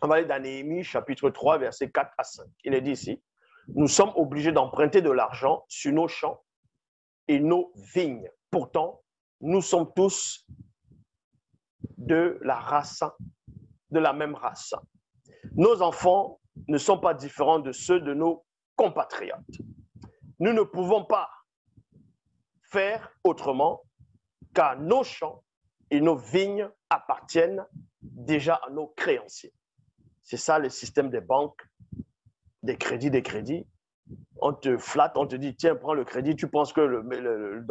On va aller dans Néhémie, chapitre 3, versets 4 à 5. Il est dit ici, nous sommes obligés d'emprunter de l'argent sur nos champs et nos vignes. Pourtant, nous sommes tous de la même race. Nos enfants ne sont pas différents de ceux de nos compatriotes. Nous ne pouvons pas faire autrement car nos champs et nos vignes appartiennent déjà à nos créanciers. C'est ça le système des banques, des crédits. On te flatte, on te dit, tiens, prends le crédit. Tu penses que le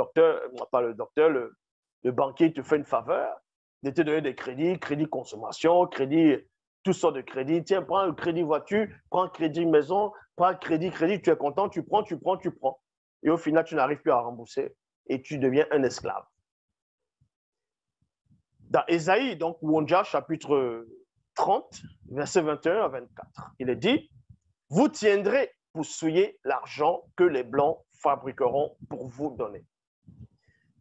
banquier te fait une faveur de te donner des crédits consommation, toutes sortes de crédits. Tiens, prends le crédit voiture, prends le crédit maison, prends le crédit, tu es content, tu prends. Et au final, tu n'arrives plus à rembourser et tu deviens un esclave. Dans Ésaïe, donc, Wonja, chapitre 30, verset 21 à 24, il est dit, vous tiendrez pour souiller l'argent que les Blancs fabriqueront pour vous donner.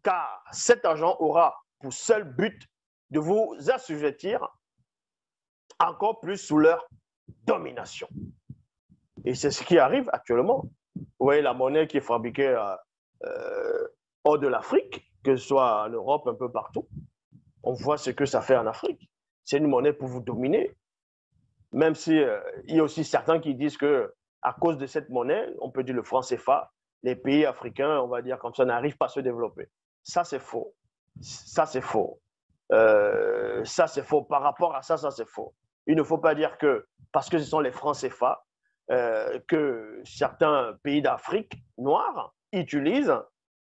Car cet argent aura pour seul but de vous assujettir encore plus sous leur domination. Et c'est ce qui arrive actuellement. Vous voyez la monnaie qui est fabriquée hors de l'Afrique, que ce soit en Europe, un peu partout. On voit ce que ça fait en Afrique. C'est une monnaie pour vous dominer. Même si il y a aussi certains qui disent que à cause de cette monnaie, on peut dire le franc CFA, les pays africains, on va dire comme ça, n'arrivent pas à se développer. Ça, c'est faux. Ça, c'est faux. Ça, c'est faux. Par rapport à ça, c'est faux. Il ne faut pas dire que, parce que ce sont les francs CFA, que certains pays d'Afrique noire utilisent,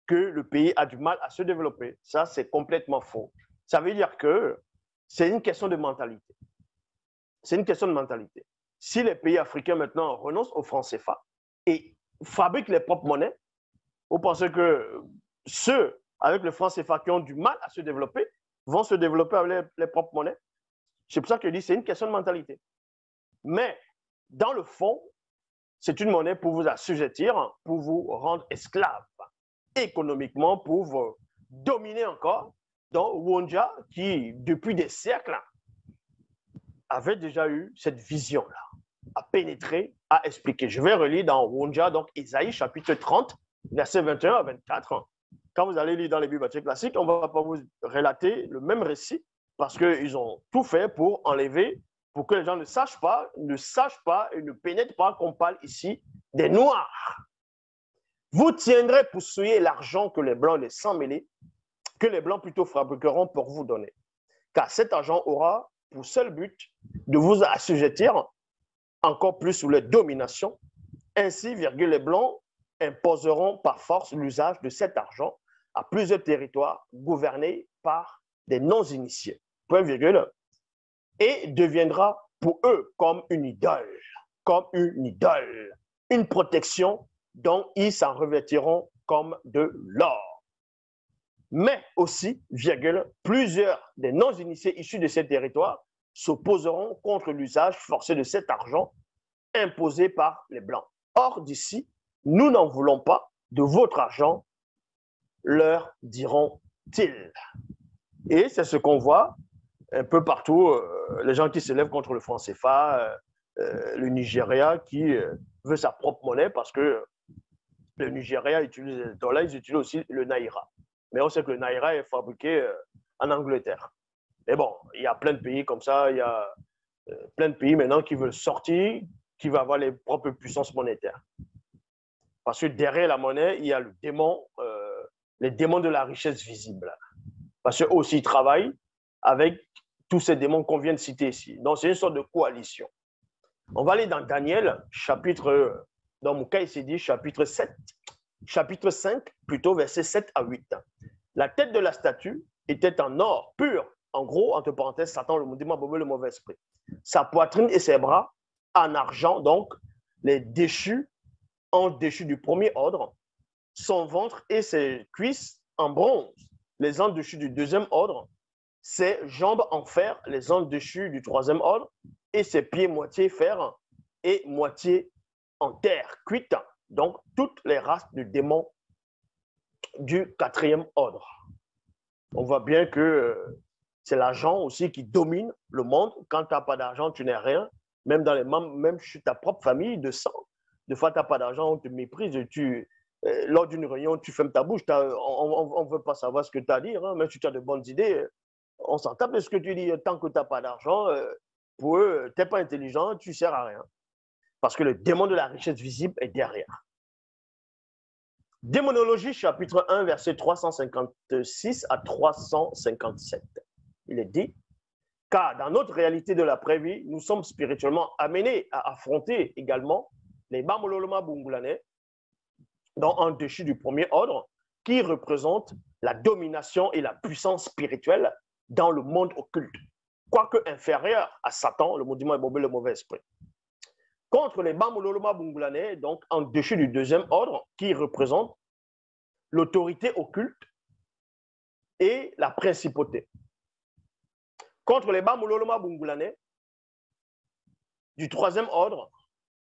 que le pays a du mal à se développer. Ça, c'est complètement faux. Ça veut dire que c'est une question de mentalité. C'est une question de mentalité. Si les pays africains maintenant renoncent aux francs CFA et fabriquent les propres monnaies, vous pensez que ceux avec le franc CFA qui ont du mal à se développer vont se développer avec les propres monnaies? C'est pour ça que je dis que c'est une question de mentalité. Mais dans le fond, c'est une monnaie pour vous assujettir, pour vous rendre esclave économiquement, pour vous dominer encore. Donc, Wonja, qui depuis des siècles avait déjà eu cette vision-là, à pénétrer, à expliquer. Je vais relire dans Wonja, donc Ésaïe, chapitre 30, versets 21 à 24. Quand vous allez lire dans les bibliothèques classiques, on ne va pas vous relater le même récit parce qu'ils ont tout fait pour enlever, pour que les gens ne sachent pas et ne pénètrent pas qu'on parle ici des Noirs. Vous tiendrez pour souiller l'argent que les Blancs, les sans mêlés, que les Blancs plutôt fabriqueront pour vous donner. Car cet argent aura pour seul but de vous assujettir encore plus sous les dominations. Ainsi, les Blancs imposeront par force l'usage de cet argent à plusieurs territoires gouvernés par des non-initiés. Point virgule. Et deviendra pour eux comme une idole, une protection dont ils s'en revêtiront comme de l'or. Mais aussi, plusieurs des non-initiés issus de ces territoires s'opposeront contre l'usage forcé de cet argent imposé par les Blancs. Or, d'ici, nous n'en voulons pas de votre argent, leur diront-ils. Et c'est ce qu'on voit un peu partout, les gens qui se lèvent contre le franc CFA, le Nigeria qui veut sa propre monnaie parce que le Nigeria utilise le dollar, ils utilisent aussi le naira. Mais on sait que le naira est fabriqué en Angleterre. Mais bon, il y a plein de pays comme ça, il y a plein de pays maintenant qui veulent sortir, qui veulent avoir les propres puissances monétaires. Parce que derrière la monnaie, il y a le démon, les démons de la richesse visible. Parce qu'eux aussi, ils travaillent avec tous ces démons qu'on vient de citer ici. Donc, c'est une sorte de coalition. On va aller dans Daniel, chapitre, dans mon cas, il s'est dit chapitre 7, chapitre 5, plutôt versets 7 à 8. La tête de la statue était en or pur. En gros, entre parenthèses, Satan, le mauvais esprit. Sa poitrine et ses bras en argent, donc les déchus, anges déchus du premier ordre, son ventre et ses cuisses en bronze, les anges déchus du deuxième ordre, ses jambes en fer, les anges déchus du troisième ordre, et ses pieds moitié fer et moitié en terre cuite, donc toutes les races de démons du quatrième ordre. On voit bien que C'est l'argent aussi qui domine le monde. Quand tu n'as pas d'argent, tu n'es rien. Même dans les membres, même chez ta propre famille de sang. Des fois, tu n'as pas d'argent, on te méprise. Lors d'une réunion, tu fermes ta bouche. On ne veut pas savoir ce que tu as à dire. Hein. Même si tu as de bonnes idées, on s'en tape de ce que tu dis. Tant que tu n'as pas d'argent, pour eux, tu n'es pas intelligent, tu ne sers à rien. Parce que le démon de la richesse visible est derrière. Démonologie, chapitre 1, verset 356 à 357. Il est dit, car dans notre réalité de l'après-vie, nous sommes spirituellement amenés à affronter également les Bamololoma Bungulanais, dans un déchu du premier ordre, qui représente la domination et la puissance spirituelle dans le monde occulte, quoique inférieur à Satan, le maudit et le mauvais esprit. Contre les Bamololoma Bungulanais, donc en déchu du deuxième ordre, qui représente l'autorité occulte et la principauté. Contre les Bamololoma Bungulanais du troisième ordre,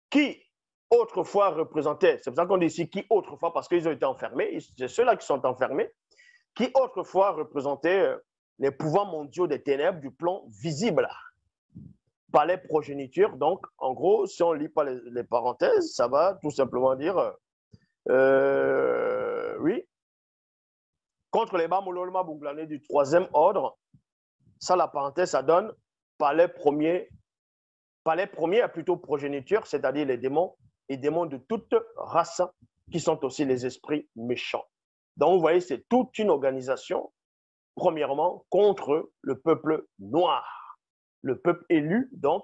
qui autrefois représentaient, c'est pour ça qu'on dit ici qui autrefois, parce qu'ils ont été enfermés, c'est ceux-là qui sont enfermés, qui autrefois représentaient les pouvoirs mondiaux des ténèbres du plan visible par les progénitures. Donc, en gros, si on ne lit pas les parenthèses, ça va tout simplement dire, oui, contre les Bamololoma Bungulanais du troisième ordre, ça, la parenthèse, ça donne par les premiers plutôt progénitures, c'est-à-dire les démons et démons de toute race, qui sont aussi les esprits méchants. Donc, vous voyez, c'est toute une organisation, premièrement, contre le peuple noir. Le peuple élu, donc,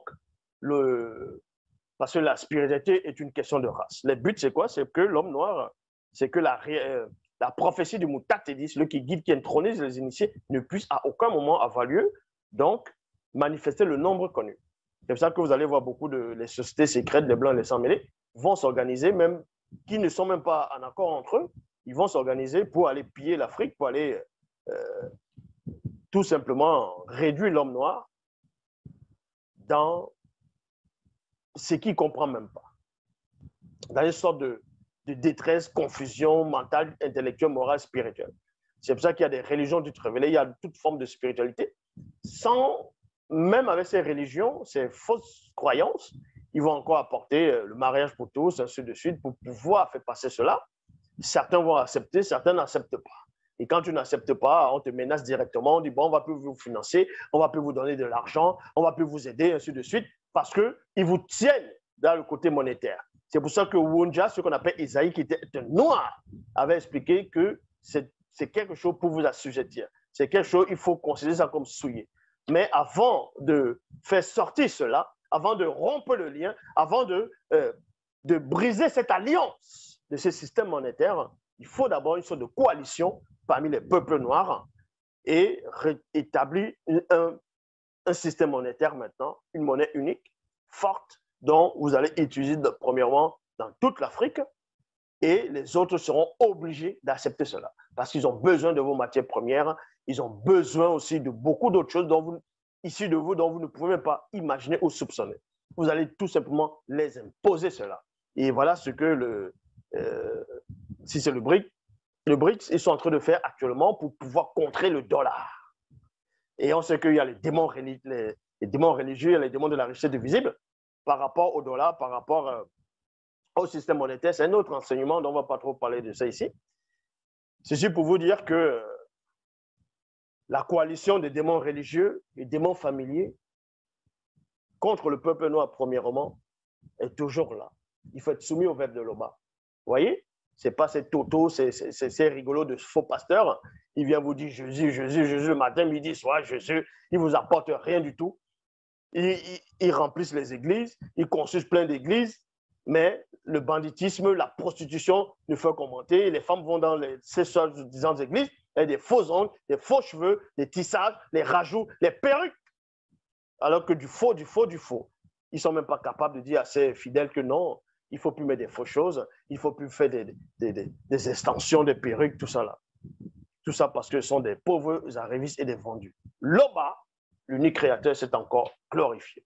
parce que la spiritualité est une question de race. Le but, c'est quoi? C'est que l'homme noir, c'est que la prophétie du Mutatedis, celui qui guide, qui intronise les initiés, ne puisse à aucun moment avoir lieu, donc manifester le nombre connu. C'est pour ça que vous allez voir beaucoup de les sociétés secrètes, les blancs et les sans-mêlés, vont s'organiser, même qui ne sont même pas en accord entre eux, ils vont s'organiser pour aller piller l'Afrique, pour aller tout simplement réduire l'homme noir dans ce qu'il ne comprend même pas. Dans une sorte de détresse, confusion mentale, intellectuelle, morale, spirituelle. C'est pour ça qu'il y a des religions dites révélées, il y a toute forme de spiritualité. Même avec ces religions, ces fausses croyances, ils vont encore apporter le mariage pour tous, ainsi de suite, pour pouvoir faire passer cela. Certains vont accepter, certains n'acceptent pas. Et quand tu n'acceptes pas, on te menace directement, on dit, bon, on ne va plus vous financer, on ne va plus vous donner de l'argent, on ne va plus vous aider, ainsi de suite, parce qu'ils vous tiennent dans le côté monétaire. C'est pour ça que Wunja, ce qu'on appelle Isaïe, qui était un noir, avait expliqué que c'est quelque chose pour vous assujettir. C'est quelque chose, il faut considérer ça comme souillé. Mais avant de faire sortir cela, avant de rompre le lien, avant de briser cette alliance de ce système monétaire, il faut d'abord une sorte de coalition parmi les peuples noirs et établir un système monétaire maintenant, une monnaie unique, forte, dont vous allez utiliser premièrement dans toute l'Afrique, et les autres seront obligés d'accepter cela parce qu'ils ont besoin de vos matières premières, ils ont besoin aussi de beaucoup d'autres choses issues de vous dont vous ne pouvez même pas imaginer ou soupçonner. Vous allez tout simplement les imposer cela. Et voilà ce que si c'est le BRICS, ils sont en train de faire actuellement pour pouvoir contrer le dollar. Et on sait qu'il y a les démons religieux, il y a les démons de la richesse visible par rapport au dollar, par rapport au système monétaire. C'est un autre enseignement dont on ne va pas trop parler de ça ici. C'est pour vous dire que la coalition des démons religieux et démons familiers contre le peuple noir, premièrement, est toujours là. Il faut être soumis au verbe de Loba. Vous voyez? Ce n'est pas ces totos, ces rigolos de faux pasteurs. Il vient vous dire Jésus, Jésus, Jésus, matin, midi, soir, Jésus. Il ne vous apporte rien du tout. Ils remplissent les églises, ils construisent plein d'églises, mais le banditisme, la prostitution ne fait qu'augmenter. Les femmes vont dans ces soi-disant églises, et des faux ongles, des faux cheveux, des tissages, les rajouts, les perruques. Alors que du faux, du faux, du faux. Ils ne sont même pas capables de dire à ces fidèles que non, il ne faut plus mettre des fausses choses, il ne faut plus faire des extensions, des perruques, tout ça là. Tout ça parce que ce sont des pauvres arrivistes et des vendus. Loba, l'unique créateur, s'est encore glorifié.